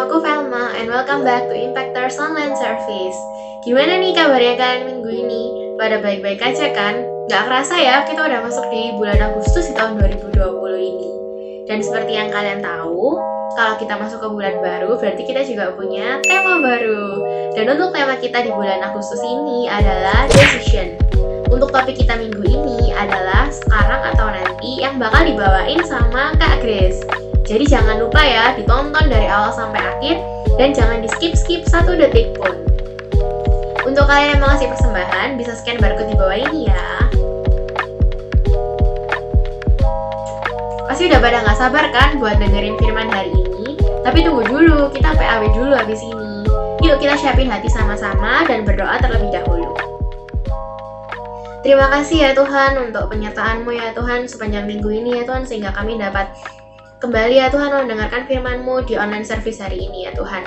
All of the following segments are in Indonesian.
Namaku Velma and welcome back to Impactors Online Service. Gimana nih kabarnya kalian minggu ini? Pada baik-baik aja kan? Gak kerasa ya, kita udah masuk di bulan Agustus di tahun 2020 ini. Dan seperti yang kalian tahu, kalau kita masuk ke bulan baru, berarti kita juga punya tema baru. Dan untuk tema kita di bulan Agustus ini adalah Decision. Untuk topik kita minggu ini adalah sekarang atau nanti yang bakal dibawain sama Kak Grace. Jadi jangan lupa ya, ditonton dari awal sampai akhir dan jangan di-skip satu detik pun. Untuk kalian yang mau ngasih persembahan, bisa scan barcode di bawah ini ya. Pasti udah pada gak sabar kan buat dengerin firman hari ini? Tapi tunggu dulu, kita PAW dulu habis ini. Yuk kita siapin hati sama-sama dan berdoa terlebih dahulu. Terima kasih ya Tuhan untuk penyertaan-Mu ya Tuhan sepanjang minggu ini ya Tuhan, sehingga kami dapat kembali ya Tuhan mendengarkan firman-Mu di online service hari ini ya Tuhan.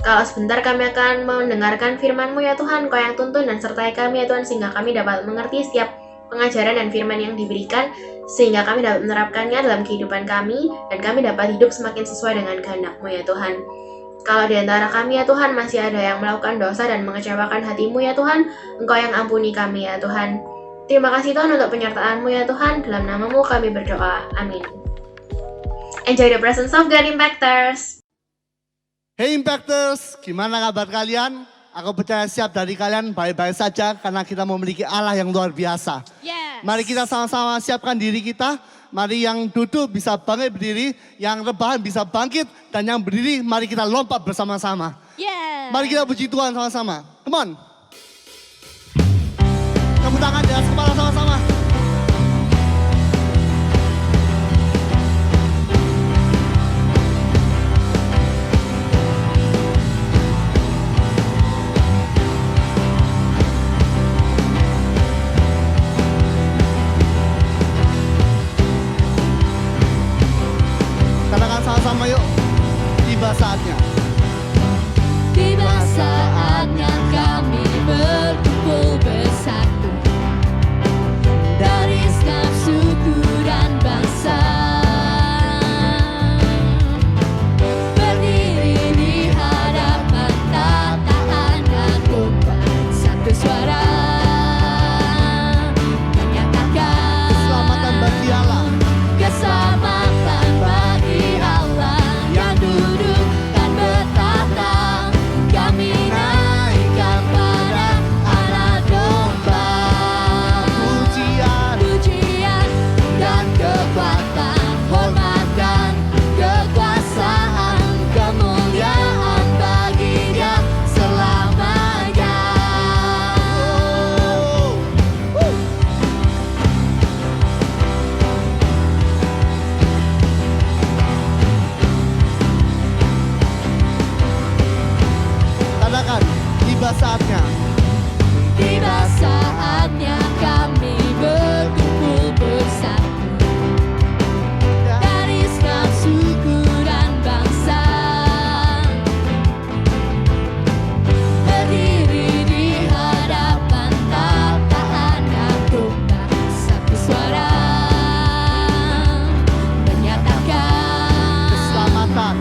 Kalau sebentar kami akan mendengarkan firman-Mu ya Tuhan, Kau yang tuntun dan sertai kami ya Tuhan, sehingga kami dapat mengerti setiap pengajaran dan firman yang diberikan, sehingga kami dapat menerapkannya dalam kehidupan kami, dan kami dapat hidup semakin sesuai dengan kehendak-Mu ya Tuhan. Kalau di antara kami ya Tuhan masih ada yang melakukan dosa dan mengecewakan hati-Mu ya Tuhan, Engkau yang ampuni kami ya Tuhan. Terima kasih Tuhan untuk penyertaan-Mu ya Tuhan, dalam nama-Mu kami berdoa, amin. Enjoy the presence of God, Impactors! Hey Impactors, gimana kabar kalian? Aku percaya siap dari kalian baik-baik saja karena kita memiliki Allah yang luar biasa. Yes. Mari kita sama-sama siapkan diri kita. Mari yang duduk bisa bangkit berdiri, yang rebahan bisa bangkit, dan yang berdiri mari kita lompat bersama-sama. Yes. Mari kita puji Tuhan sama-sama. Come on. Tepuk tangan di atas kepala sama-sama. Katakan sama-sama yuk, tiba saatnya. Tiba saatnya kami berkumpul bersatu dari segala suku dan bangsa, berdiri di hadapan tataan domba, satu suara menyatakan Keselamatan bagi Allah. keselamatan bagi Allah yang duduk dan bertata. Kami naikkan pada anak domba, Pujian. pujian dan kekuatan, hormat dan kekuasaan, kemuliaan bagi Dia selamanya. Katakan, tiba saatnya. Tiba saatnya kami berkumpul bersatu dari segala suku dan bangsa, berdiri di hadapan tataan domba, satu suara menyatakan Keselamatan.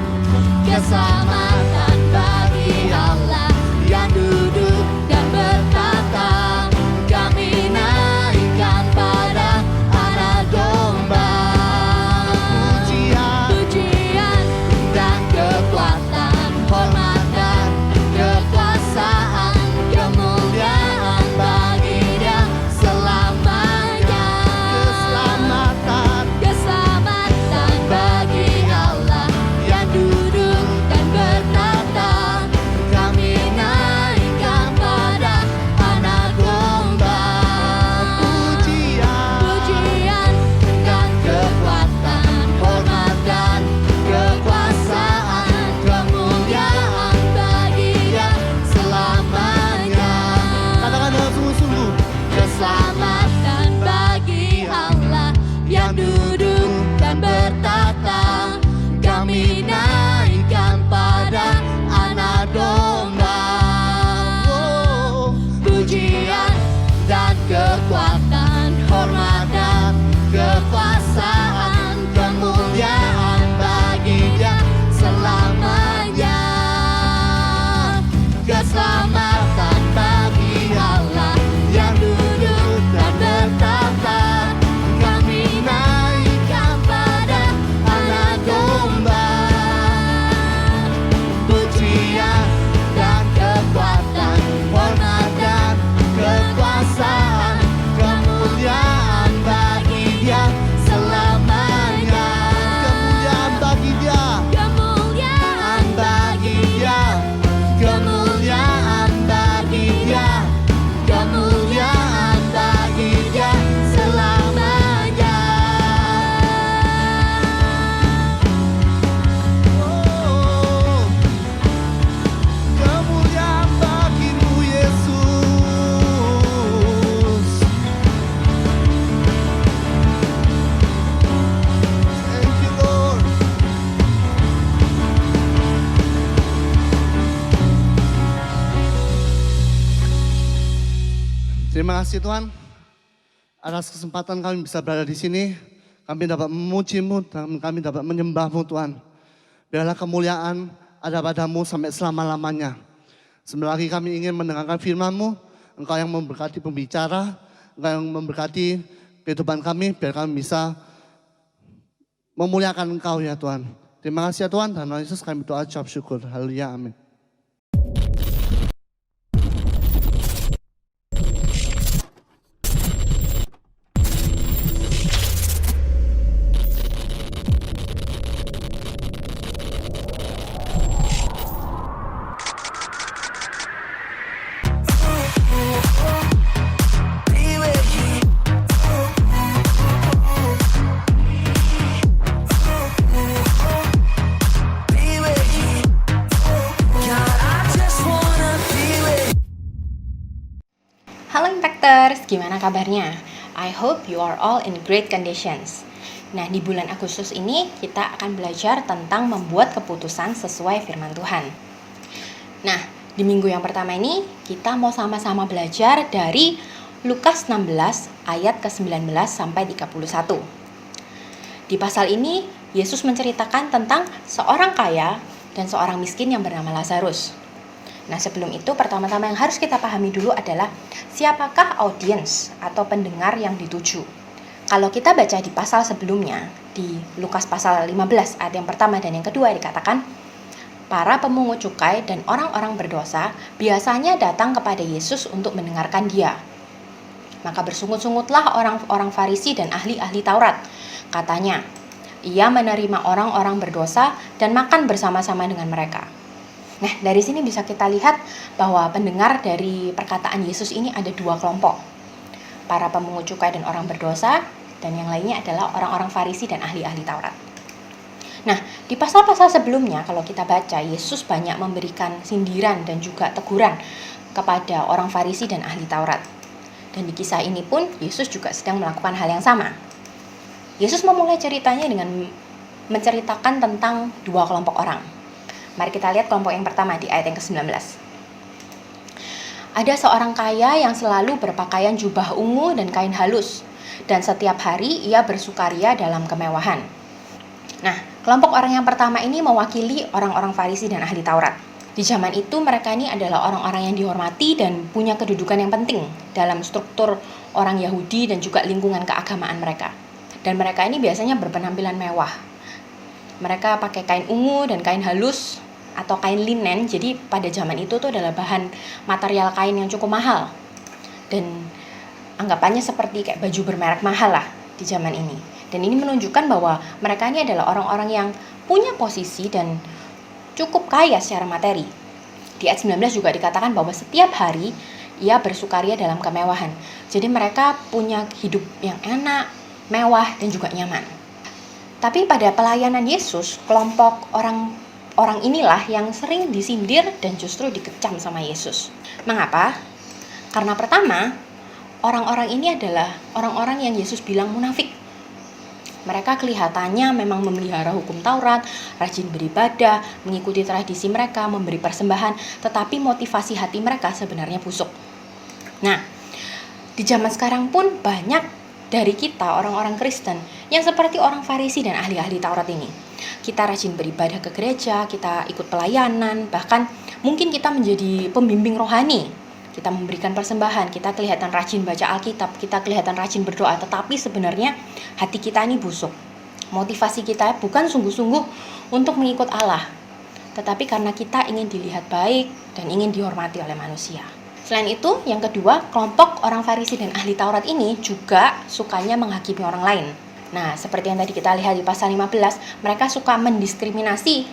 keselamatan bagi Allah yang duduk dan bertata. Kami naikkan pada anak domba, Pujian. pujian dan kekuatan, hormat dan kekuasaan, kemuliaan bagi Dia selamanya. Keselamatan. Keselamatan bagi Allah yang duduk dan bertata. Terima kasih Tuhan, atas kesempatan kami bisa berada di sini. Kami dapat memuji-Mu dan kami dapat menyembah-Mu Tuhan. Biarlah kemuliaan ada padamu sampai selama-lamanya. Sebentar lagi kami ingin mendengarkan firman-Mu. Engkau yang memberkati pembicara, Engkau yang memberkati kehidupan kami, biar kami bisa memuliakan Engkau ya Tuhan. Terima kasih ya Tuhan, dan Tuhan Yesus kami doa ucap syukur. Haleluya, amin. Halo Impactors, gimana kabarnya? I hope you are all in great conditions. Nah, di bulan Agustus ini kita akan belajar tentang membuat keputusan sesuai firman Tuhan. Nah, di minggu yang pertama ini kita mau sama-sama belajar dari Lukas 16 ayat ke-19 sampai 31. Di pasal ini, Yesus menceritakan tentang seorang kaya dan seorang miskin yang bernama Lazarus. Nah, sebelum itu pertama-tama yang harus kita pahami dulu adalah siapakah audiens atau pendengar yang dituju. Kalau kita baca di pasal sebelumnya, di Lukas pasal 15 ayat yang pertama dan yang kedua dikatakan, para pemungut cukai dan orang-orang berdosa biasanya datang kepada Yesus untuk mendengarkan Dia. Maka bersungut-sungutlah orang-orang Farisi dan ahli-ahli Taurat. Katanya, Ia menerima orang-orang berdosa dan makan bersama-sama dengan mereka. Nah, dari sini bisa kita lihat bahwa pendengar dari perkataan Yesus ini ada dua kelompok. Para pemungut cukai dan orang berdosa, dan yang lainnya adalah orang-orang Farisi dan ahli-ahli Taurat. Nah, di pasal-pasal sebelumnya kalau kita baca, Yesus banyak memberikan sindiran dan juga teguran kepada orang Farisi dan ahli Taurat. Dan di kisah ini pun, Yesus juga sedang melakukan hal yang sama. Yesus memulai ceritanya dengan menceritakan tentang dua kelompok orang. Mari kita lihat kelompok yang pertama di ayat yang ke-19. Ada seorang kaya yang selalu berpakaian jubah ungu dan kain halus, dan setiap hari ia bersukaria dalam kemewahan. Nah, kelompok orang yang pertama ini mewakili orang-orang Farisi dan ahli Taurat. Di zaman itu mereka ini adalah orang-orang yang dihormati dan punya kedudukan yang penting dalam struktur orang Yahudi dan juga lingkungan keagamaan mereka. Dan mereka ini biasanya berpenampilan mewah. Mereka pakai kain ungu dan kain halus atau kain linen. Jadi pada zaman itu tuh adalah bahan material kain yang cukup mahal. Dan anggapannya seperti kayak baju bermerek mahal lah di zaman ini. Dan ini menunjukkan bahwa mereka ini adalah orang-orang yang punya posisi dan cukup kaya secara materi. Di ayat 19 juga dikatakan bahwa setiap hari ia bersukaria dalam kemewahan. Jadi mereka punya hidup yang enak, mewah, dan juga nyaman. Tapi pada pelayanan Yesus, kelompok orang inilah yang sering disindir dan justru dikecam sama Yesus. Mengapa? Karena pertama, orang-orang ini adalah orang-orang yang Yesus bilang munafik. Mereka kelihatannya memang memelihara hukum Taurat, rajin beribadah, mengikuti tradisi mereka, memberi persembahan, tetapi motivasi hati mereka sebenarnya busuk. Nah, di zaman sekarang pun banyak dari kita orang-orang Kristen yang seperti orang Farisi dan ahli-ahli Taurat ini. Kita rajin beribadah ke gereja, kita ikut pelayanan, bahkan mungkin kita menjadi pembimbing rohani. Kita memberikan persembahan, kita kelihatan rajin baca Alkitab, kita kelihatan rajin berdoa, tetapi sebenarnya hati kita ini busuk. Motivasi kita bukan sungguh-sungguh untuk mengikut Allah, tetapi karena kita ingin dilihat baik dan ingin dihormati oleh manusia. Selain itu, yang kedua, kelompok orang Farisi dan ahli Taurat ini juga sukanya menghakimi orang lain. Nah, seperti yang tadi kita lihat di pasal 15, mereka suka mendiskriminasi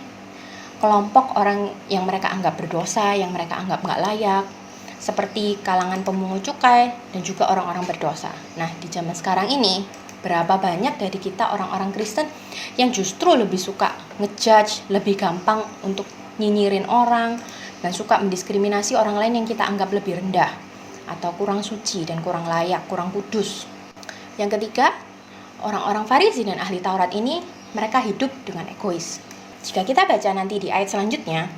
kelompok orang yang mereka anggap berdosa, yang mereka anggap nggak layak, seperti kalangan pemungut cukai dan juga orang-orang berdosa. Nah, di zaman sekarang ini, berapa banyak dari kita orang-orang Kristen yang justru lebih suka ngejudge, lebih gampang untuk nyinyirin orang, dan suka mendiskriminasi orang lain yang kita anggap lebih rendah atau kurang suci dan kurang layak, kurang kudus. Yang ketiga, orang-orang Farisi dan ahli Taurat ini mereka hidup dengan egois. Jika kita baca nanti di ayat selanjutnya,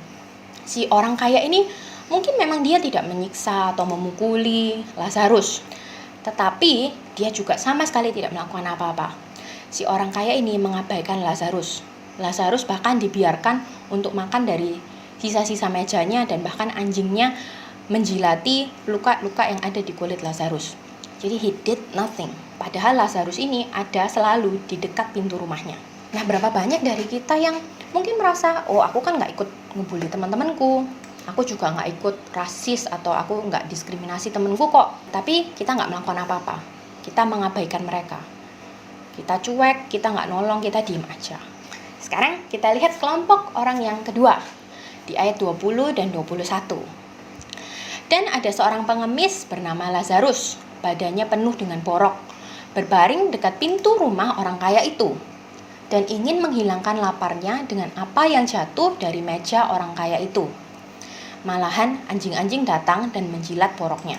si orang kaya ini Mungkin memang dia tidak menyiksa atau memukuli Lazarus, tetapi dia juga sama sekali tidak melakukan apa-apa. Si orang kaya ini mengabaikan Lazarus. Lazarus bahkan dibiarkan untuk makan dari sisa-sisa mejanya, dan bahkan anjingnya menjilati luka-luka yang ada di kulit Lazarus. Jadi he did nothing. Padahal Lazarus ini ada selalu di dekat pintu rumahnya. Nah, berapa banyak dari kita yang mungkin merasa, oh aku kan gak ikut ngebully teman-temanku, aku juga gak ikut rasis, atau aku gak diskriminasi temenku kok. Tapi kita gak melakukan apa-apa. Kita mengabaikan mereka. Kita cuek, kita gak nolong, kita diem aja. Sekarang kita lihat kelompok orang yang kedua di ayat 20 dan 21. Dan ada seorang pengemis bernama Lazarus, badannya penuh dengan borok, berbaring dekat pintu rumah orang kaya itu, dan ingin menghilangkan laparnya dengan apa yang jatuh dari meja orang kaya itu. Malahan anjing-anjing datang dan menjilat boroknya.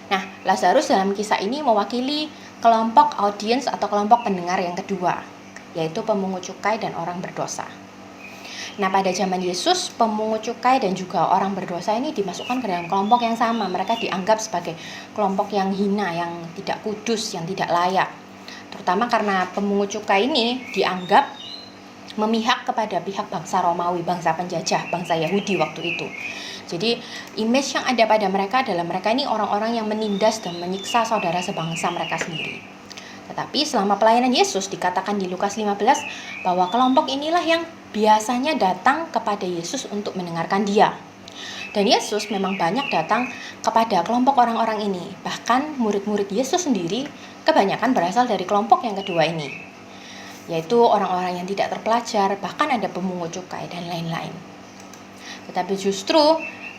Nah, Lazarus dalam kisah ini mewakili kelompok audiens atau kelompok pendengar yang kedua, yaitu pemungut cukai dan orang berdosa. Nah, pada zaman Yesus, pemungut cukai dan juga orang berdosa ini dimasukkan ke dalam kelompok yang sama. Mereka dianggap sebagai kelompok yang hina, yang tidak kudus, yang tidak layak. Terutama karena pemungut cukai ini dianggap memihak kepada pihak bangsa Romawi, bangsa penjajah, bangsa Yahudi waktu itu. Jadi image yang ada pada mereka adalah mereka ini orang-orang yang menindas dan menyiksa saudara sebangsa mereka sendiri. Tetapi selama pelayanan Yesus dikatakan di Lukas 15 bahwa kelompok inilah yang biasanya datang kepada Yesus untuk mendengarkan dia. Dan Yesus memang banyak datang kepada kelompok orang-orang ini. Bahkan murid-murid Yesus sendiri kebanyakan berasal dari kelompok yang kedua ini, yaitu orang-orang yang tidak terpelajar, bahkan ada pemungut cukai dan lain-lain. Tetapi justru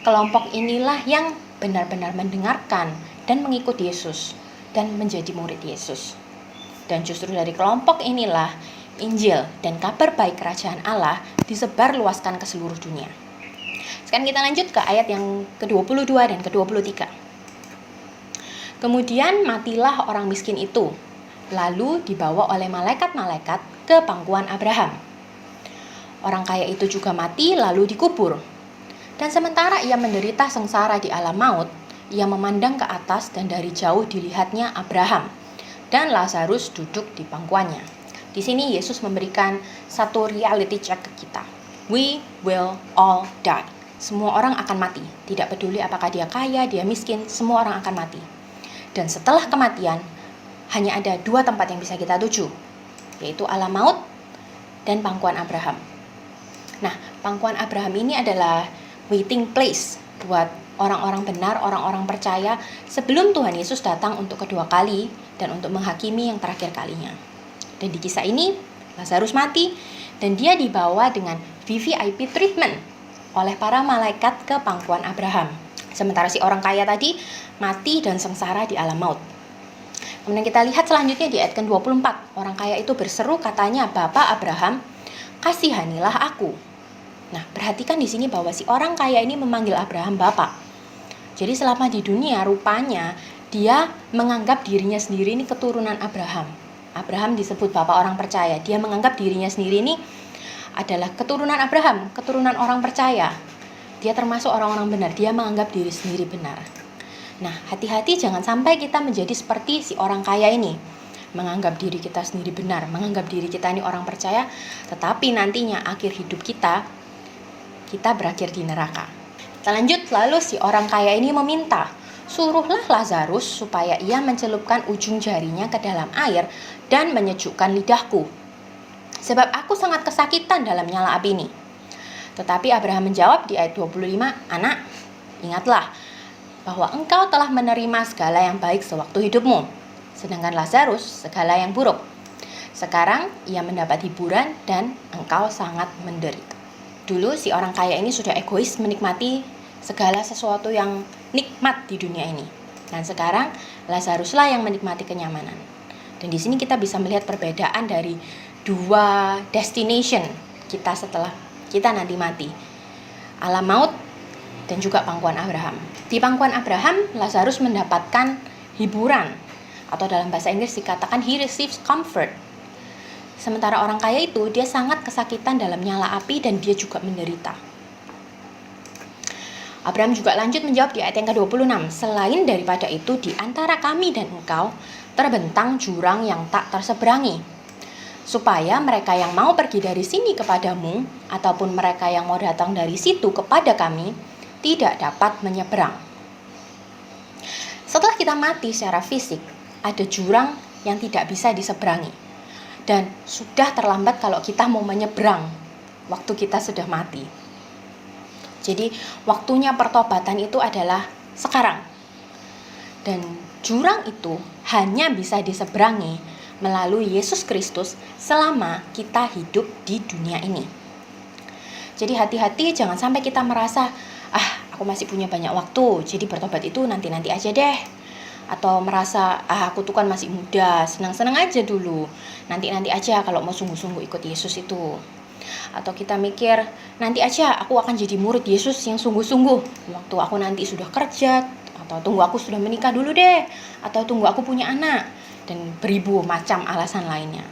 kelompok inilah yang benar-benar mendengarkan dan mengikuti Yesus dan menjadi murid Yesus. Dan justru dari kelompok inilah Injil dan kabar baik kerajaan Allah disebar luaskan ke seluruh dunia. Sekarang kita lanjut ke ayat yang ke-22 dan ke-23. Kemudian matilah orang miskin itu, lalu dibawa oleh malaikat-malaikat ke pangkuan Abraham. Orang kaya itu juga mati lalu dikubur. Dan sementara ia menderita sengsara di alam maut, ia memandang ke atas dan dari jauh dilihatnya Abraham dan Lazarus duduk di pangkuannya. Di sini Yesus memberikan satu reality check ke kita. We will all die. Semua orang akan mati. Tidak peduli apakah dia kaya, dia miskin, semua orang akan mati. Dan setelah kematian, hanya ada dua tempat yang bisa kita tuju, yaitu alam maut dan pangkuan Abraham. Nah, pangkuan Abraham ini adalah waiting place buat orang-orang benar, orang-orang percaya sebelum Tuhan Yesus datang untuk kedua kali dan untuk menghakimi yang terakhir kalinya. Dan di kisah ini, Lazarus mati dan dia dibawa dengan VVIP treatment oleh para malaikat ke pangkuan Abraham. Sementara si orang kaya tadi mati dan sengsara di alam maut. Kemudian kita lihat selanjutnya di ayat ke-24. Orang kaya itu berseru katanya, "Bapak Abraham, kasihanilah aku." Nah, perhatikan di sini bahwa si orang kaya ini memanggil Abraham Bapak. Jadi selama di dunia rupanya dia menganggap dirinya sendiri ini keturunan Abraham. Abraham disebut bapak orang percaya. Dia menganggap dirinya sendiri ini adalah keturunan Abraham, keturunan orang percaya. Dia termasuk orang-orang benar. Dia menganggap diri sendiri benar. Nah, hati-hati jangan sampai kita menjadi seperti si orang kaya ini. Menganggap diri kita sendiri benar, menganggap diri kita ini orang percaya, tetapi nantinya akhir hidup kita berakhir di neraka. Kita lanjut, lalu si orang kaya ini meminta, "Suruhlah Lazarus supaya ia mencelupkan ujung jarinya ke dalam air dan menyejukkan lidahku. Sebab aku sangat kesakitan dalam nyala api ini." Tetapi Abraham menjawab di ayat 25, "Anak, ingatlah bahwa engkau telah menerima segala yang baik sewaktu hidupmu, sedangkan Lazarus segala yang buruk. Sekarang ia mendapat hiburan dan engkau sangat menderita." Dulu si orang kaya ini sudah egois menikmati segala sesuatu yang nikmat di dunia ini. Dan sekarang Lazaruslah yang menikmati kenyamanan. Dan di sini kita bisa melihat perbedaan dari dua destination kita setelah kita nanti mati. Alam maut dan juga pangkuan Abraham. Di pangkuan Abraham, Lazarus mendapatkan hiburan, atau dalam bahasa Inggris dikatakan he receives comfort. Sementara orang kaya itu, dia sangat kesakitan dalam nyala api dan dia juga menderita. Abraham juga lanjut menjawab di ayat yang ke-26, selain daripada itu di antara kami dan engkau terbentang jurang yang tak terseberangi, supaya mereka yang mau pergi dari sini kepadamu ataupun mereka yang mau datang dari situ kepada kami tidak dapat menyeberang. Setelah kita mati secara fisik, ada jurang yang tidak bisa diseberangi, dan sudah terlambat kalau kita mau menyeberang waktu kita sudah mati. Jadi waktunya pertobatan itu adalah sekarang. Dan jurang itu hanya bisa diseberangi melalui Yesus Kristus selama kita hidup di dunia ini. Jadi hati-hati, jangan sampai kita merasa, aku masih punya banyak waktu, jadi bertobat itu nanti-nanti aja deh. Atau merasa, aku tuh kan masih muda, senang-senang aja dulu, nanti-nanti aja kalau mau sungguh-sungguh ikut Yesus itu. Atau kita mikir, nanti aja aku akan jadi murid Yesus yang sungguh-sungguh waktu aku nanti sudah kerja, atau tunggu aku sudah menikah dulu deh, atau tunggu aku punya anak, dan beribu macam alasan lainnya.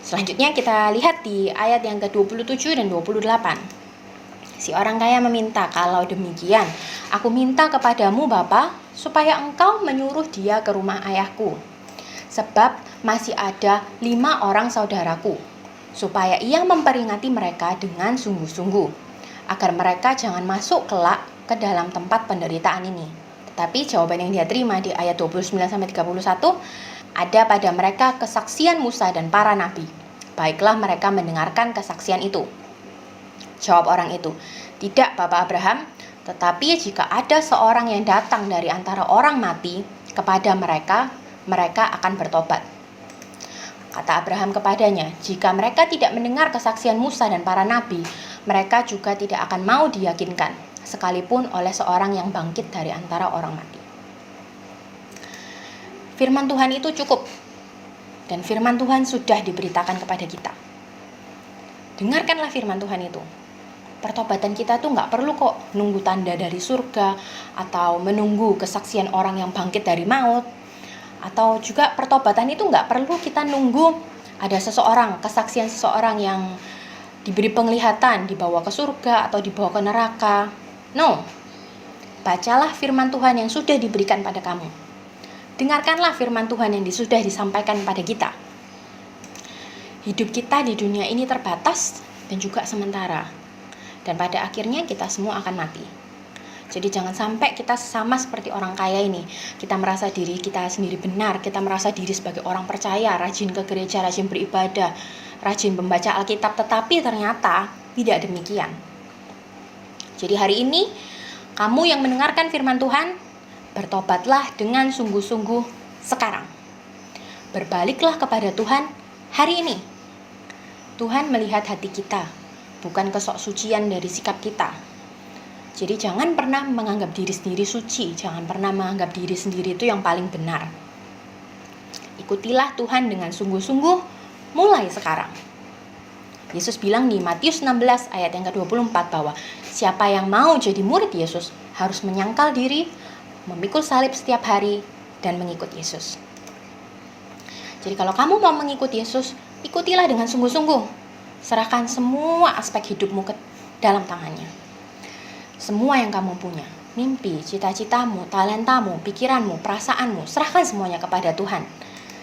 Selanjutnya kita lihat di ayat yang ke-27 dan 28. Si orang kaya meminta, kalau demikian, aku minta kepadamu Bapa, supaya engkau menyuruh dia ke rumah ayahku, sebab masih ada 5 orang saudaraku, supaya ia memperingati mereka dengan sungguh-sungguh, agar mereka jangan masuk kelak ke dalam tempat penderitaan ini. Tetapi jawaban yang dia terima di ayat 29-31, ada pada mereka kesaksian Musa dan para nabi. Baiklah mereka mendengarkan kesaksian itu. Jawab orang itu, tidak Bapak Abraham, tetapi jika ada seorang yang datang dari antara orang mati kepada mereka, mereka akan bertobat. Kata Abraham kepadanya, jika mereka tidak mendengar kesaksian Musa dan para nabi, mereka juga tidak akan mau diyakinkan, sekalipun oleh seorang yang bangkit dari antara orang mati. Firman Tuhan itu cukup, dan firman Tuhan sudah diberitakan kepada kita. Dengarkanlah firman Tuhan itu. Pertobatan kita tuh gak perlu kok nunggu tanda dari surga, atau menunggu kesaksian orang yang bangkit dari maut. Atau juga pertobatan itu gak perlu kita nunggu ada seseorang, kesaksian seseorang yang diberi penglihatan, dibawa ke surga atau dibawa ke neraka. No, bacalah firman Tuhan yang sudah diberikan pada kamu. Dengarkanlah firman Tuhan yang sudah disampaikan pada kita. Hidup kita di dunia ini terbatas dan juga sementara. Dan pada akhirnya kita semua akan mati. Jadi jangan sampai kita sama seperti orang kaya ini. Kita merasa diri kita sendiri benar. Kita merasa diri sebagai orang percaya, rajin ke gereja, rajin beribadah, rajin membaca Alkitab. Tetapi ternyata tidak demikian. Jadi hari ini, kamu yang mendengarkan firman Tuhan, bertobatlah dengan sungguh-sungguh sekarang. Berbaliklah kepada Tuhan hari ini. Tuhan melihat hati kita, bukan kesok-sucian dari sikap kita. Jadi jangan pernah menganggap diri sendiri suci, jangan pernah menganggap diri sendiri itu yang paling benar. Ikutilah Tuhan dengan sungguh-sungguh mulai sekarang. Yesus bilang di Matius 16 ayat yang ke-24 bahwa siapa yang mau jadi murid Yesus harus menyangkal diri, memikul salib setiap hari, dan mengikut Yesus. Jadi kalau kamu mau mengikut Yesus, ikutilah dengan sungguh-sungguh. Serahkan semua aspek hidupmu ke dalam tangannya. Semua yang kamu punya, mimpi, cita-citamu, talentamu, pikiranmu, perasaanmu, serahkan semuanya kepada Tuhan.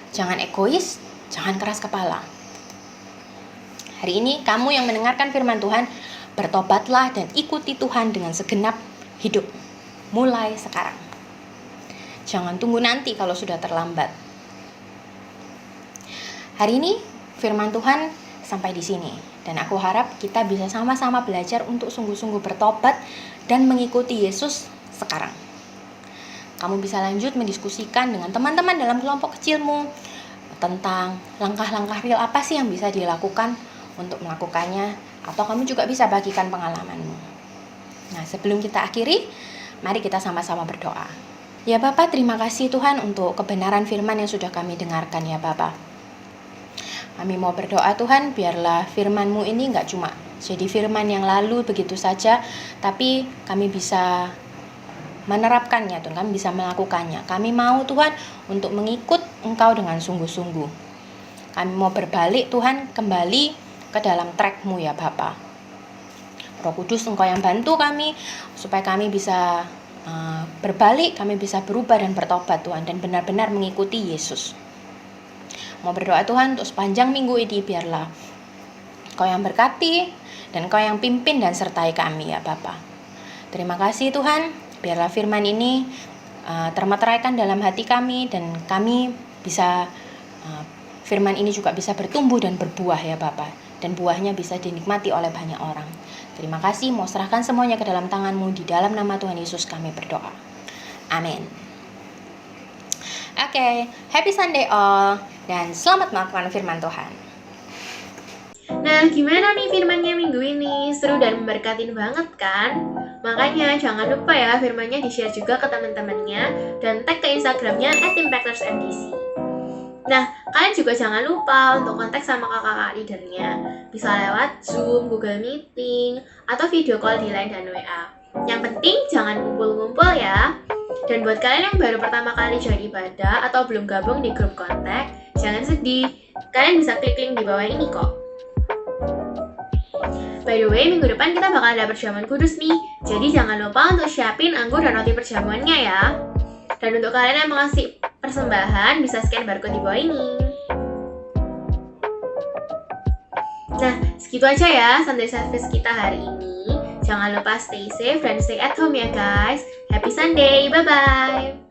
Jangan egois, jangan keras kepala. Hari ini kamu yang mendengarkan firman Tuhan, bertobatlah dan ikuti Tuhan dengan segenap hidup. Mulai sekarang. Jangan tunggu nanti kalau sudah terlambat. Hari ini firman Tuhan sampai di sini. Dan aku harap kita bisa sama-sama belajar untuk sungguh-sungguh bertobat dan mengikuti Yesus sekarang. Kamu bisa lanjut mendiskusikan dengan teman-teman dalam kelompok kecilmu tentang langkah-langkah real apa sih yang bisa dilakukan untuk melakukannya, atau kamu juga bisa bagikan pengalamanmu. Nah, sebelum kita akhiri, mari kita sama-sama berdoa. Ya Bapa, terima kasih Tuhan untuk kebenaran firman yang sudah kami dengarkan ya Bapa. Kami mau berdoa Tuhan, biarlah firman-Mu ini gak cuma jadi firman yang lalu begitu saja, tapi kami bisa menerapkannya Tuhan, kami bisa melakukannya. Kami mau Tuhan untuk mengikut Engkau dengan sungguh-sungguh. Kami mau berbalik Tuhan kembali ke dalam track-Mu ya Bapa. Roh Kudus, Engkau yang bantu kami supaya kami bisa berbalik, kami bisa berubah dan bertobat Tuhan, dan benar-benar mengikuti Yesus. Mau berdoa Tuhan untuk sepanjang minggu ini, biarlah Engkau yang berkati dan Engkau yang pimpin dan sertai kami ya Bapa. Terima kasih Tuhan, biarlah firman ini termateraikan dalam hati kami, dan kami bisa firman ini juga bisa bertumbuh dan berbuah ya Bapa, dan buahnya bisa dinikmati oleh banyak orang. Terima kasih, mau serahkan semuanya ke dalam tangan-Mu, di dalam nama Tuhan Yesus kami berdoa. Amin. Oke, happy Sunday all, dan selamat melakukan firman Tuhan. Nah, gimana nih firmannya minggu ini? Seru dan memberkatin banget kan? Makanya jangan lupa ya firmannya di-share juga ke teman-temannya dan tag ke Instagramnya @impactorsMDC. Nah, kalian juga jangan lupa untuk kontak sama kakak-kakak leadernya. Bisa lewat Zoom, Google Meeting, atau video call di Line dan WA. Yang penting jangan ngumpul-ngumpul ya. Dan buat kalian yang baru pertama kali join ibadah atau belum gabung di grup kontak, jangan sedih. Kalian bisa klik link di bawah ini kok. By the way, minggu depan kita bakal ada perjamuan kudus nih. Jadi jangan lupa untuk siapin anggur dan roti perjamuannya ya. Dan untuk kalian yang mau ngasih persembahan, bisa scan barcode di bawah ini. Nah, segitu aja ya Sunday service kita hari ini. Jangan lupa stay safe dan stay at home ya guys. Happy Sunday, bye-bye.